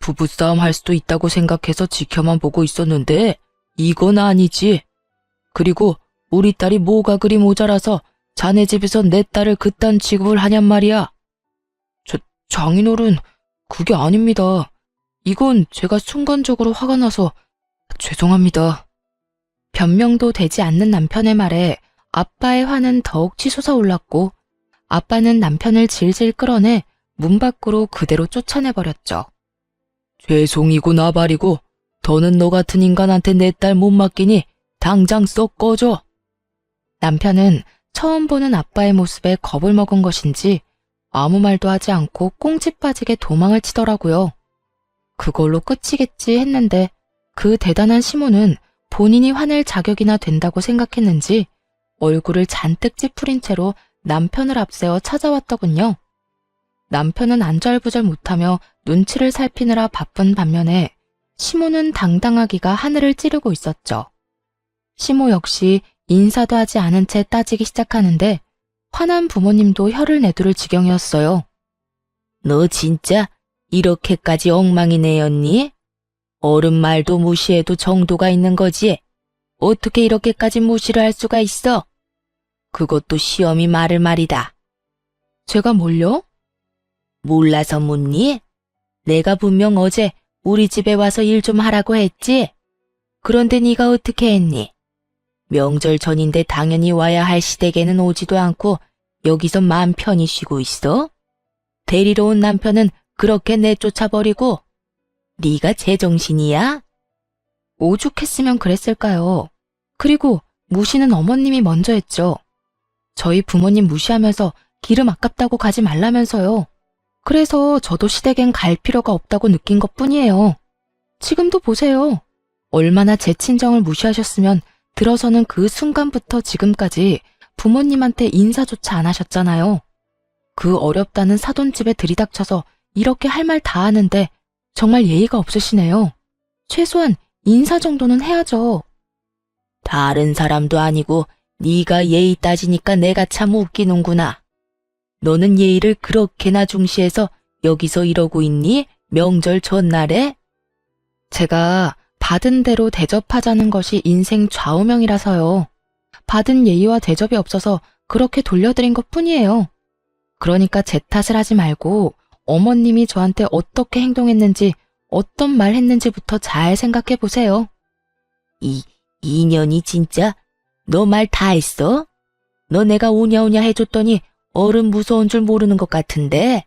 B: 부부싸움 할 수도 있다고 생각해서 지켜만 보고 있었는데 이건 아니지. 그리고 우리 딸이 뭐가 그리 모자라서 자네 집에서 내 딸을 그딴 취급을 하냔 말이야. 장인어른, 그게 아닙니다. 이건 제가 순간적으로 화가 나서 죄송합니다.
A: 변명도 되지 않는 남편의 말에 아빠의 화는 더욱 치솟아올랐고 아빠는 남편을 질질 끌어내 문 밖으로 그대로 쫓아내버렸죠.
B: 죄송이고 나발이고 더는 너 같은 인간한테 내 딸 못 맡기니 당장 썩 꺼져.
A: 남편은 처음 보는 아빠의 모습에 겁을 먹은 것인지 아무 말도 하지 않고 꽁지 빠지게 도망을 치더라고요. 그걸로 끝이겠지 했는데 그 대단한 시모는 본인이 화낼 자격이나 된다고 생각했는지 얼굴을 잔뜩 찌푸린 채로 남편을 앞세워 찾아왔더군요. 남편은 안절부절 못하며 눈치를 살피느라 바쁜 반면에 시모는 당당하기가 하늘을 찌르고 있었죠. 시모 역시 인사도 하지 않은 채 따지기 시작하는데 화난 부모님도 혀를 내두를 지경이었어요.
B: 너 진짜 이렇게까지 엉망이 내었니? 어른 말도 무시해도 정도가 있는 거지. 어떻게 이렇게까지 무시를 할 수가 있어? 그것도 시엄이 말을 말이다.
A: 제가 뭘요?
B: 몰라서 묻니? 내가 분명 어제 우리 집에 와서 일 좀 하라고 했지? 그런데 네가 어떻게 했니? 명절 전인데 당연히 와야 할 시댁에는 오지도 않고 여기서 마음 편히 쉬고 있어? 데리러 온 남편은 그렇게 내쫓아버리고 네가 제정신이야?
A: 오죽했으면 그랬을까요? 그리고 무시는 어머님이 먼저 했죠. 저희 부모님 무시하면서 기름 아깝다고 가지 말라면서요. 그래서 저도 시댁엔 갈 필요가 없다고 느낀 것뿐이에요. 지금도 보세요. 얼마나 제 친정을 무시하셨으면 들어서는 그 순간부터 지금까지 부모님한테 인사조차 안 하셨잖아요. 그 어렵다는 사돈집에 들이닥쳐서 이렇게 할 말 다 하는데 정말 예의가 없으시네요. 최소한 인사 정도는 해야죠.
B: 다른 사람도 아니고 네가 예의 따지니까 내가 참 웃기는구나. 너는 예의를 그렇게나 중시해서 여기서 이러고 있니? 명절 전날에?
A: 제가 받은 대로 대접하자는 것이 인생 좌우명이라서요. 받은 예의와 대접이 없어서 그렇게 돌려드린 것뿐이에요. 그러니까 제 탓을 하지 말고 어머님이 저한테 어떻게 행동했는지 어떤 말 했는지부터 잘 생각해 보세요.
B: 이년이 진짜? 너 말 다 했어? 너 내가 오냐오냐 해줬더니 어른 무서운 줄 모르는 것 같은데?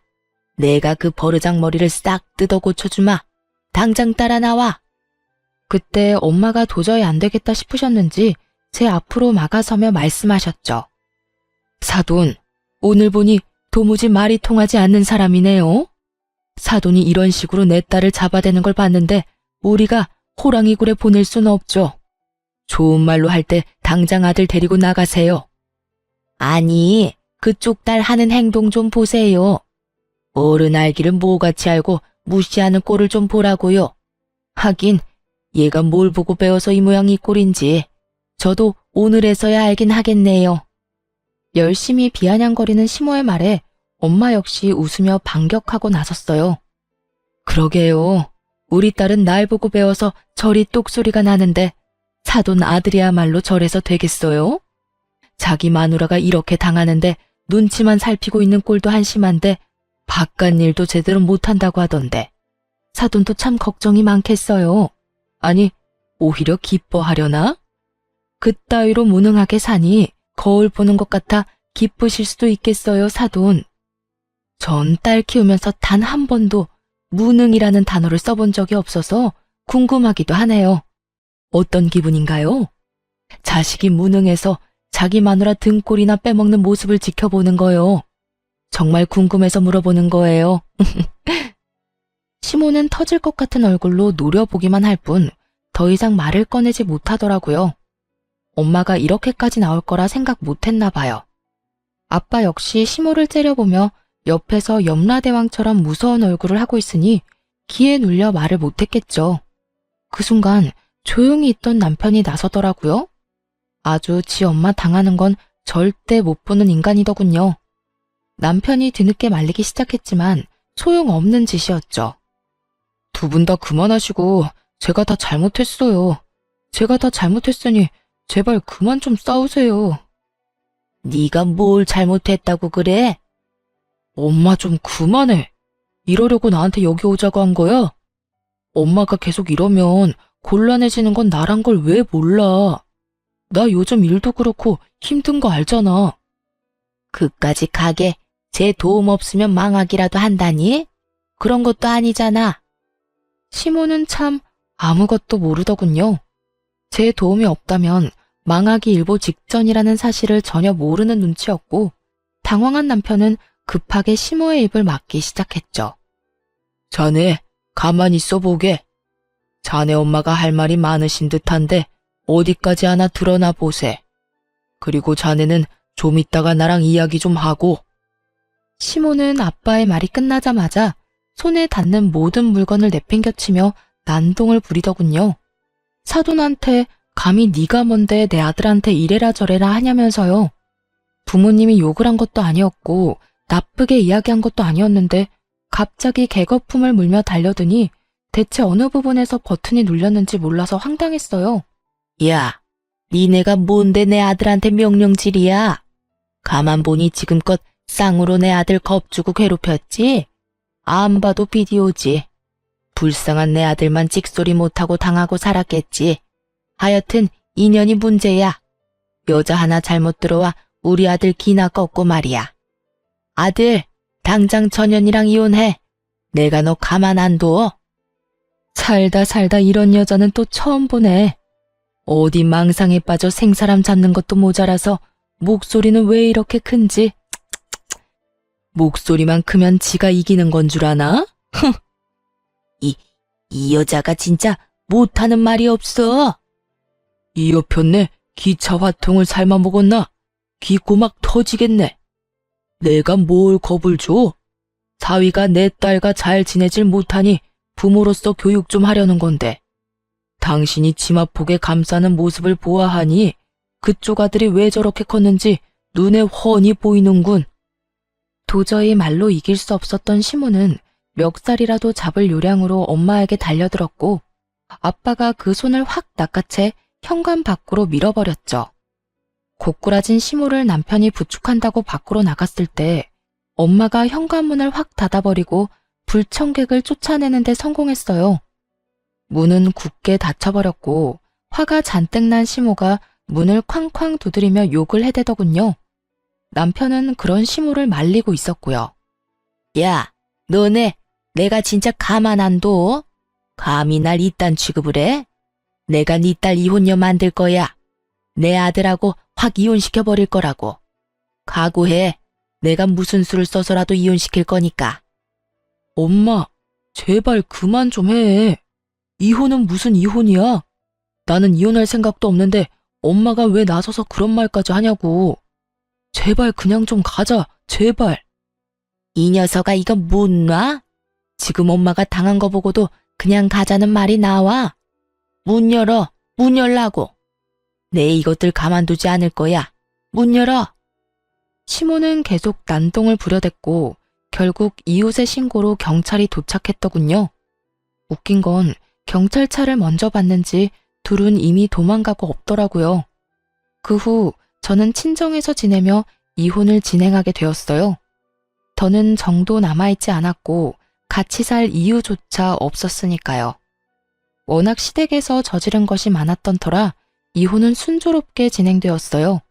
B: 내가 그 버르장머리를 싹 뜯어 고쳐주마. 당장 따라 나와.
A: 그때 엄마가 도저히 안 되겠다 싶으셨는지 제 앞으로 막아서며 말씀하셨죠.
B: 사돈, 오늘 보니 도무지 말이 통하지 않는 사람이네요. 사돈이 이런 식으로 내 딸을 잡아대는 걸 봤는데 우리가 호랑이 굴에 보낼 수는 없죠. 좋은 말로 할 때 당장 아들 데리고 나가세요. 아니, 그쪽 딸 하는 행동 좀 보세요. 어른 알기를 뭐같이 알고 무시하는 꼴을 좀 보라고요. 하긴 얘가 뭘 보고 배워서 이 모양 이 꼴인지 저도 오늘에서야 알긴 하겠네요.
A: 열심히 비아냥거리는 시모의 말에 엄마 역시 웃으며 반격하고 나섰어요.
B: 그러게요. 우리 딸은 날 보고 배워서 저리 똑소리가 나는데 사돈 아들이야말로 저래서 되겠어요? 자기 마누라가 이렇게 당하는데 눈치만 살피고 있는 꼴도 한심한데 바깥 일도 제대로 못한다고 하던데 사돈도 참 걱정이 많겠어요. 아니, 오히려 기뻐하려나? 그따위로 무능하게 사니 거울 보는 것 같아 기쁘실 수도 있겠어요, 사돈. 전 딸 키우면서 단 한 번도 무능이라는 단어를 써본 적이 없어서 궁금하기도 하네요. 어떤 기분인가요? 자식이 무능해서 자기 마누라 등골이나 빼먹는 모습을 지켜보는 거요. 정말 궁금해서 물어보는 거예요. 시모는 터질 것 같은 얼굴로 노려보기만 할 뿐 더 이상 말을 꺼내지 못하더라고요. 엄마가 이렇게까지 나올 거라 생각 못했나 봐요. 아빠 역시 시모를 째려보며 옆에서 염라대왕처럼 무서운 얼굴을 하고 있으니 기에 눌려 말을 못했겠죠. 그 순간 조용히 있던 남편이 나서더라고요. 아주 지 엄마 당하는 건 절대 못 보는 인간이더군요. 남편이 뒤늦게 말리기 시작했지만 소용없는 짓이었죠. 두 분 다 그만하시고 제가 다 잘못했어요. 제가 다 잘못했으니 제발 그만 좀 싸우세요. 네가 뭘 잘못했다고 그래? 엄마 좀 그만해. 이러려고 나한테 여기 오자고 한 거야? 엄마가 계속 이러면 곤란해지는 건 나란 걸 왜 몰라? 나 요즘 일도 그렇고 힘든 거 알잖아. 그까지 가게 제 도움 없으면 망하기라도 한다니? 그런 것도 아니잖아. 시모는 참 아무것도 모르더군요. 제 도움이 없다면 망하기 일보 직전이라는 사실을 전혀 모르는 눈치였고 당황한 남편은 급하게 시모의 입을 막기 시작했죠. 자네 가만히 있어 보게. 자네 엄마가 할 말이 많으신 듯한데 어디까지 하나 드러나 보세. 그리고 자네는 좀 이따가 나랑 이야기 좀 하고. 시모는 아빠의 말이 끝나자마자 손에 닿는 모든 물건을 내팽겨치며 난동을 부리더군요. 사돈한테 감히 네가 뭔데 내 아들한테 이래라 저래라 하냐면서요. 부모님이 욕을 한 것도 아니었고 나쁘게 이야기한 것도 아니었는데 갑자기 개거품을 물며 달려드니 대체 어느 부분에서 버튼이 눌렸는지 몰라서 황당했어요. 야, 니네가 뭔데 내 아들한테 명령질이야? 가만 보니 지금껏 쌍으로 내 아들 겁주고 괴롭혔지? 안 봐도 비디오지. 불쌍한 내 아들만 찍소리 못하고 당하고 살았겠지. 하여튼 인연이 문제야. 여자 하나 잘못 들어와 우리 아들 기나 꺾고 말이야. 아들, 당장 전현이랑 이혼해. 내가 너 가만 안 둬. 살다 이런 여자는 또 처음 보네. 어디 망상에 빠져 생사람 잡는 것도 모자라서 목소리는 왜 이렇게 큰지. 목소리만 크면 지가 이기는 건 줄 아나? 이 여자가 진짜 못하는 말이 없어. 이 여편네 기차 화통을 삶아 먹었나? 귀 꼬막 터지겠네. 내가 뭘 겁을 줘? 사위가 내 딸과 잘 지내질 못하니 부모로서 교육 좀 하려는 건데. 당신이 치마폭에 감싸는 모습을 보아하니 그쪽 아들이 왜 저렇게 컸는지 눈에 훤히 보이는군. 도저히 말로 이길 수 없었던 시모는 멱살이라도 잡을 요량으로 엄마에게 달려들었고 아빠가 그 손을 확 낚아채 현관 밖으로 밀어버렸죠. 고꾸라진 시모를 남편이 부축한다고 밖으로 나갔을 때 엄마가 현관문을 확 닫아버리고 불청객을 쫓아내는 데 성공했어요. 문은 굳게 닫혀버렸고 화가 잔뜩 난 시모가 문을 쾅쾅 두드리며 욕을 해대더군요. 남편은 그런 시모를 말리고 있었고요. 야, 너네 내가 진짜 가만 안 둬? 감히 날 이딴 취급을 해? 내가 네 딸 이혼녀 만들 거야. 내 아들하고 확 이혼시켜버릴 거라고. 각오해. 내가 무슨 수를 써서라도 이혼시킬 거니까. 엄마, 제발 그만 좀 해. 이혼은 무슨 이혼이야? 나는 이혼할 생각도 없는데 엄마가 왜 나서서 그런 말까지 하냐고. 제발 그냥 좀 가자, 제발. 이 녀석아 이거 못 놔? 지금 엄마가 당한 거 보고도 그냥 가자는 말이 나와. 문 열어, 문 열라고. 내 이것들 가만두지 않을 거야. 문 열어. 시모는 계속 난동을 부려댔고 결국 이웃의 신고로 경찰이 도착했더군요. 웃긴 건 경찰차를 먼저 봤는지 둘은 이미 도망가고 없더라고요. 그 후 저는 친정에서 지내며 이혼을 진행하게 되었어요. 더는 정도 남아있지 않았고 같이 살 이유조차 없었으니까요. 워낙 시댁에서 저지른 것이 많았던 터라 이혼은 순조롭게 진행되었어요.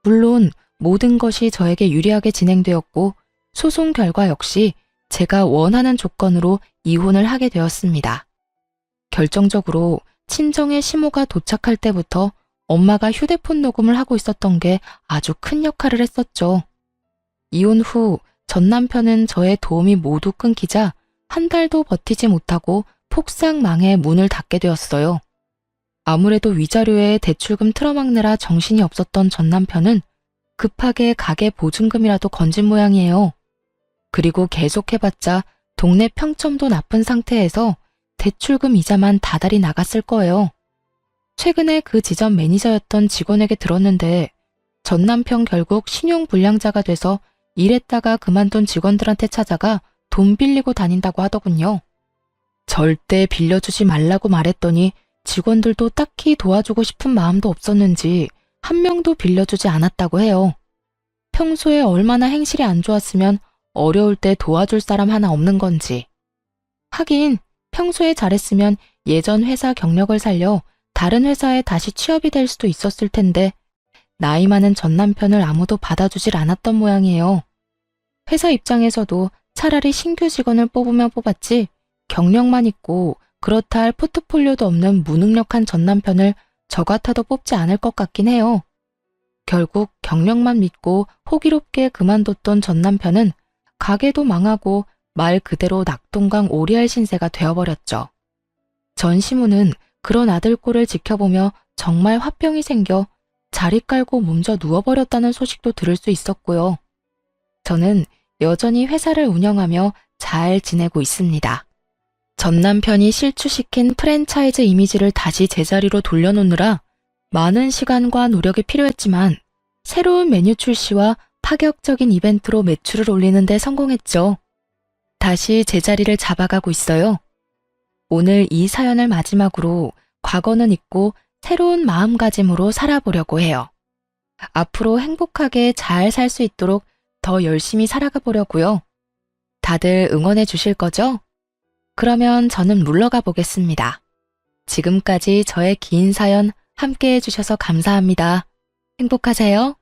B: 물론 모든 것이 저에게 유리하게 진행되었고 소송 결과 역시 제가 원하는 조건으로 이혼을 하게 되었습니다. 결정적으로 친정의 시모가 도착할 때부터 엄마가 휴대폰 녹음을 하고 있었던 게 아주 큰 역할을 했었죠. 이혼 후 전 남편은 저의 도움이 모두 끊기자 한 달도 버티지 못하고 폭삭 망해 문을 닫게 되었어요. 아무래도 위자료에 대출금 틀어막느라 정신이 없었던 전 남편은 급하게 가게 보증금이라도 건진 모양이에요. 그리고 계속해봤자 동네 평점도 나쁜 상태에서 대출금 이자만 다달이 나갔을 거예요. 최근에 그 지점 매니저였던 직원에게 들었는데 전 남편 결국 신용불량자가 돼서 일했다가 그만둔 직원들한테 찾아가 돈 빌리고 다닌다고 하더군요.
A: 절대 빌려주지 말라고 말했더니 직원들도 딱히 도와주고 싶은 마음도 없었는지 한 명도 빌려주지 않았다고 해요. 평소에 얼마나 행실이 안 좋았으면 어려울 때 도와줄 사람 하나 없는 건지. 하긴 평소에 잘했으면 예전 회사 경력을 살려 다른 회사에 다시 취업이 될 수도 있었을 텐데 나이 많은 전 남편을 아무도 받아주질 않았던 모양이에요. 회사 입장에서도 차라리 신규 직원을 뽑으면 뽑았지 경력만 있고 그렇다 할 포트폴리오도 없는 무능력한 전 남편을 저 같아도 뽑지 않을 것 같긴 해요. 결국 경력만 믿고 호기롭게 그만뒀던 전 남편은 가게도 망하고 말 그대로 낙동강 오리알 신세가 되어버렸죠. 전 시무는 그런 아들 꼴을 지켜보며 정말 화병이 생겨 자리 깔고 몸져 누워버렸다는 소식도 들을 수 있었고요. 저는 여전히 회사를 운영하며 잘 지내고 있습니다. 전 남편이 실추시킨 프랜차이즈 이미지를 다시 제자리로 돌려놓느라 많은 시간과 노력이 필요했지만 새로운 메뉴 출시와 파격적인 이벤트로 매출을 올리는 데 성공했죠. 다시 제자리를 잡아가고 있어요. 오늘 이 사연을 마지막으로 과거는 잊고 새로운 마음가짐으로 살아보려고 해요. 앞으로 행복하게 잘 살 수 있도록 더 열심히 살아가 보려고요. 다들 응원해 주실 거죠? 그러면 저는 물러가 보겠습니다. 지금까지 저의 긴 사연 함께 해주셔서 감사합니다. 행복하세요.